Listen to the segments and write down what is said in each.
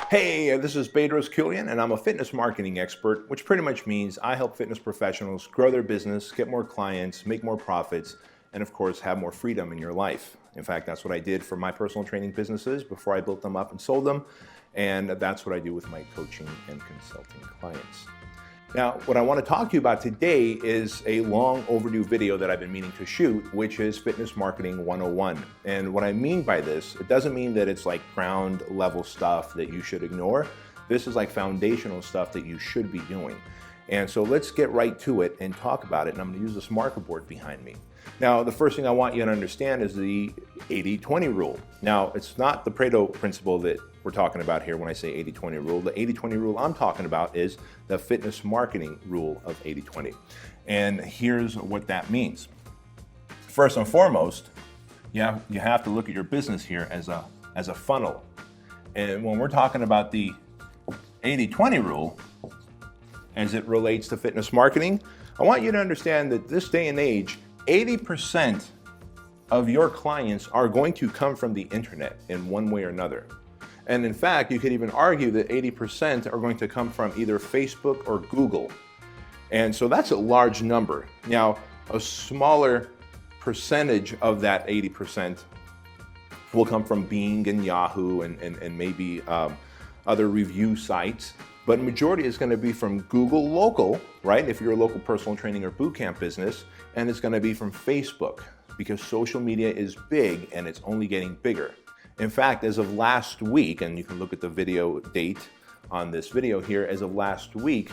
Hey, this is Bedros Keuilian, and I'm a fitness marketing expert, which pretty much means I help fitness professionals grow their business, get more clients, make more profits, and of course, have more freedom in your life. In fact, that's what I did for my personal training businesses before I built them up and sold them, and that's what I do with my coaching and consulting clients. Now, what I want to talk to you about today is a long overdue video that I've been meaning to shoot, which is Fitness Marketing 101. And what I mean by this, it doesn't mean that it's like ground level stuff that you should ignore. This is like foundational stuff that you should be doing. And so let's get right to it and talk about it. And I'm going to use this marker board behind me. Now, the first thing I want you to understand is the 80-20 rule. Now, it's not the Pareto principle that we're talking about here when I say 80-20 rule. The 80-20 rule I'm talking about is the fitness marketing rule of 80-20. And here's what that means. First and foremost, you have to look at your business here as a funnel. And when we're talking about the 80-20 rule, as it relates to fitness marketing, I want you to understand that this day and age, 80% of your clients are going to come from the internet in one way or another. And in fact, you could even argue that 80% are going to come from either Facebook or Google. And so that's a large number. Now, a smaller percentage of that 80% will come from Bing and Yahoo and maybe other review sites. But majority is going to be from Google local, right? If you're a local personal training or boot camp business, and it's going to be from Facebook because social media is big and it's only getting bigger. In fact, as of last week, and you can look at the video date on this video here, as of last week,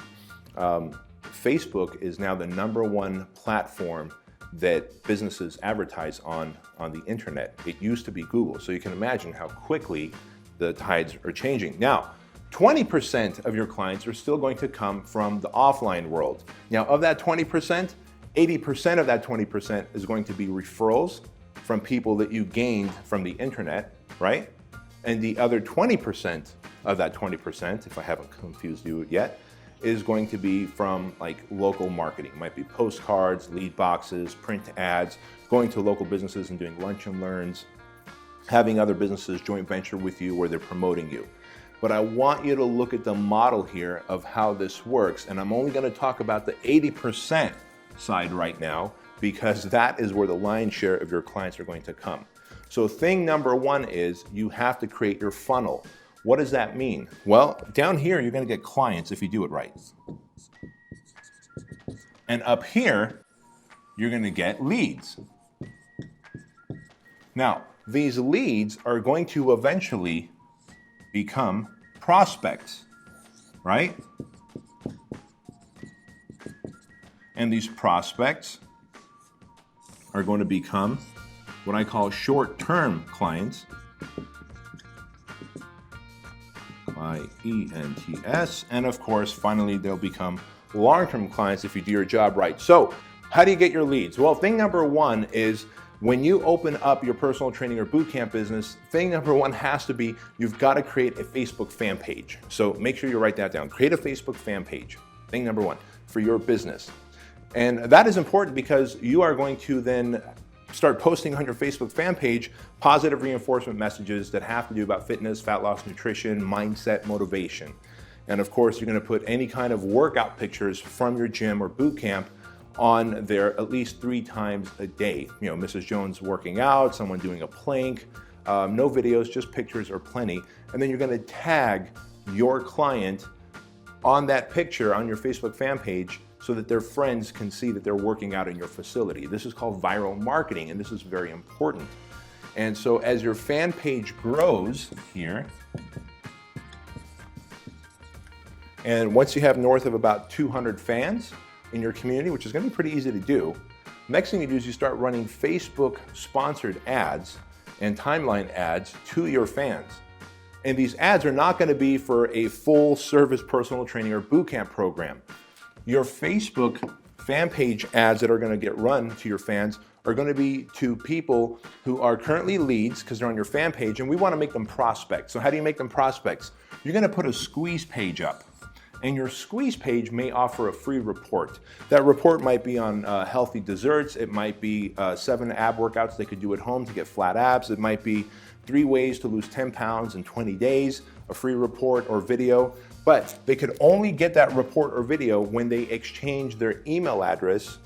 Facebook is now the #1 platform that businesses advertise on the internet. It used to be Google, so you can imagine how quickly the tides are changing. Now, 20% of your clients are still going to come from the offline world. Now, of that 20%, 80% of that 20% is going to be referrals from people that you gained from the internet, right? And the other 20% of that 20%, if I haven't confused you yet, is going to be from like local marketing. It might be postcards, lead boxes, print ads, going to local businesses and doing lunch and learns, having other businesses joint venture with you where they're promoting you. But I want you to look at the model here of how this works. And I'm only going to talk about the 80% side right now because that is where the lion's share of your clients are going to come. So thing number one is you have to create your funnel. What does that mean? Well, down here, you're going to get clients if you do it right. And up here, you're going to get leads. Now, these leads are going to eventually become prospects, right? And these prospects are going to become what I call short-term clients, clients, and of course, finally, they'll become long-term clients if you do your job right. So, how do you get your leads? Well, thing number one is when you open up your personal training or boot camp business, thing number one has to be you've got to create a Facebook fan page. So make sure you write that down. Create a Facebook fan page, thing number one, for your business. And that is important because you are going to then start posting on your Facebook fan page positive reinforcement messages that have to do about fitness, fat loss, nutrition, mindset, motivation. And of course, you're going to put any kind of workout pictures from your gym or boot camp on there at least 3 times a day. You know, Mrs. Jones working out, someone doing a plank, no videos, just pictures are plenty. And then you're going to tag your client on that picture on your Facebook fan page so that their friends can see that they're working out in your facility. This is called viral marketing, and this is very important. And so as your fan page grows here, and once you have north of about 200 fans in your community, which is going to be pretty easy to do, next thing you do is you start running Facebook sponsored ads and timeline ads to your fans. And these ads are not going to be for a full service personal training or boot camp program. Your Facebook fan page ads that are going to get run to your fans are going to be to people who are currently leads because they're on your fan page, and we want to make them prospects. So how do you make them prospects? You're going to put a squeeze page up. and your squeeze page may offer a free report. That report might be on healthy desserts. It might be 7 ab workouts they could do at home to get flat abs. It might be 3 ways to lose 10 pounds in 20 days, a free report or video. But they could only get that report or video when they exchange their email address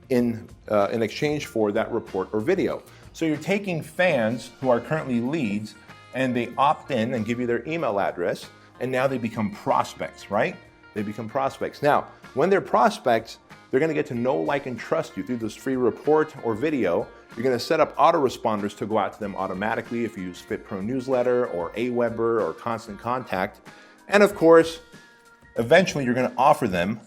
in exchange for that report or video. So you're taking fans who are currently leads and they opt in and give you their email address, and now they become prospects, right? They become prospects. Now, when they're prospects, they're gonna get to know, like, and trust you through this free report or video. You're gonna set up autoresponders to go out to them automatically if you use FitPro Newsletter or Aweber or Constant Contact. And of course, eventually you're gonna offer them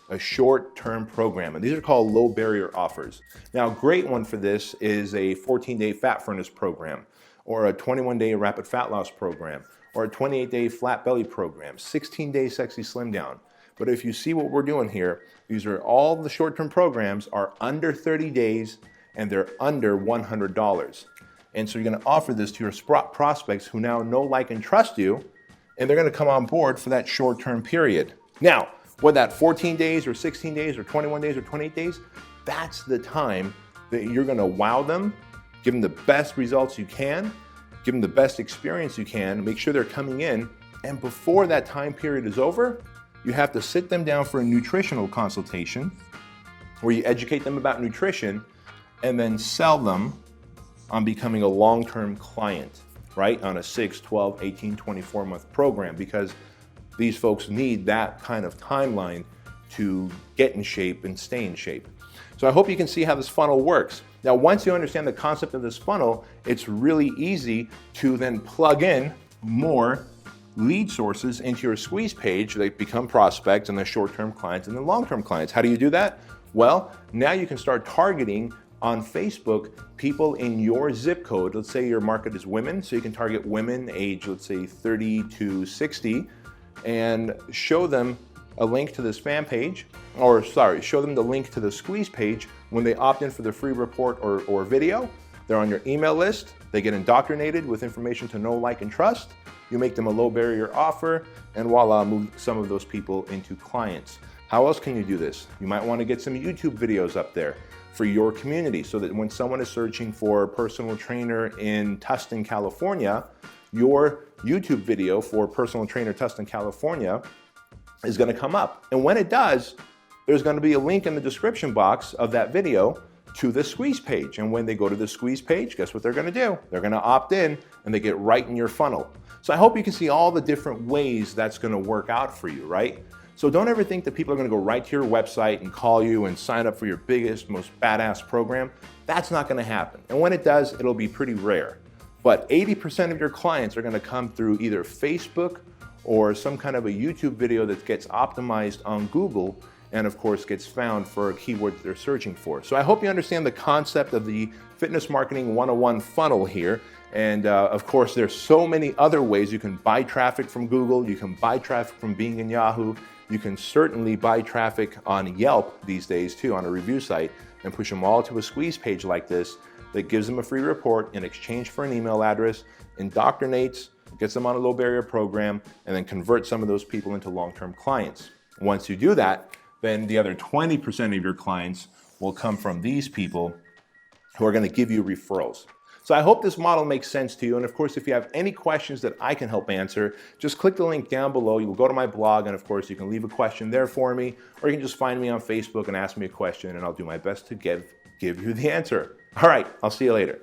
a short-term program. And these are called low barrier offers. Now, a great one for this is a 14-day fat furnace program, or a 21-day rapid fat loss program, or a 28-day flat belly program, 16-day sexy slim down. But if you see what we're doing here, these are all the short-term programs are under 30 days and they're under $100. And so you're gonna offer this to your prospects who now know, like, and trust you, and they're gonna come on board for that short-term period. Now, whether that 14 days or 16 days or 21 days or 28 days, that's the time that you're gonna wow them, give them the best results you can, give them the best experience you can, make sure they're coming in, and before that time period is over, you have to sit them down for a nutritional consultation where you educate them about nutrition and then sell them on becoming a long-term client, right? On a 6, 12, 18, 24-month program, because these folks need that kind of timeline to get in shape and stay in shape. So I hope you can see how this funnel works. Now, once you understand the concept of this funnel, it's really easy to then plug in more lead sources into your squeeze page. They become prospects and the short-term clients and the long-term clients. How do you do that? Well, now you can start targeting on Facebook people in your zip code. Let's say your market is women, so you can target women age, let's say 30 to 60, and show them a link to this fan page, show them the link to the squeeze page when they opt in for the free report or video. They're on your email list, they get indoctrinated with information to know, like, and trust. You make them a low barrier offer, and voila, move some of those people into clients. How else can you do this? You might want to get some YouTube videos up there for your community so that when someone is searching for a personal trainer in Tustin, California, your YouTube video for personal trainer Tustin, California is going to come up. And when it does, there's going to be a link in the description box of that video to the squeeze page. And when they go to the squeeze page, guess what they're going to do? They're going to opt in and they get right in your funnel. So I hope you can see all the different ways that's going to work out for you, right? So don't ever think that people are going to go right to your website and call you and sign up for your biggest, most badass program. That's not going to happen. And when it does, it'll be pretty rare. But 80% of your clients are going to come through either Facebook or some kind of a YouTube video that gets optimized on Google and of course gets found for a keyword that they're searching for. So I hope you understand the concept of the Fitness Marketing 101 funnel here. And of course, there's so many other ways you can buy traffic from Google. You can buy traffic from Bing and Yahoo. You can certainly buy traffic on Yelp these days too, on a review site, and push them all to a squeeze page like this that gives them a free report in exchange for an email address, indoctrinates, gets them on a low barrier program, and then converts some of those people into long-term clients. Once you do that, then the other 20% of your clients will come from these people who are going to give you referrals. So I hope this model makes sense to you. And of course, if you have any questions that I can help answer, just click the link down below. You'll go to my blog, and of course, you can leave a question there for me, or you can just find me on Facebook and ask me a question, and I'll do my best to give you the answer. All right, I'll see you later.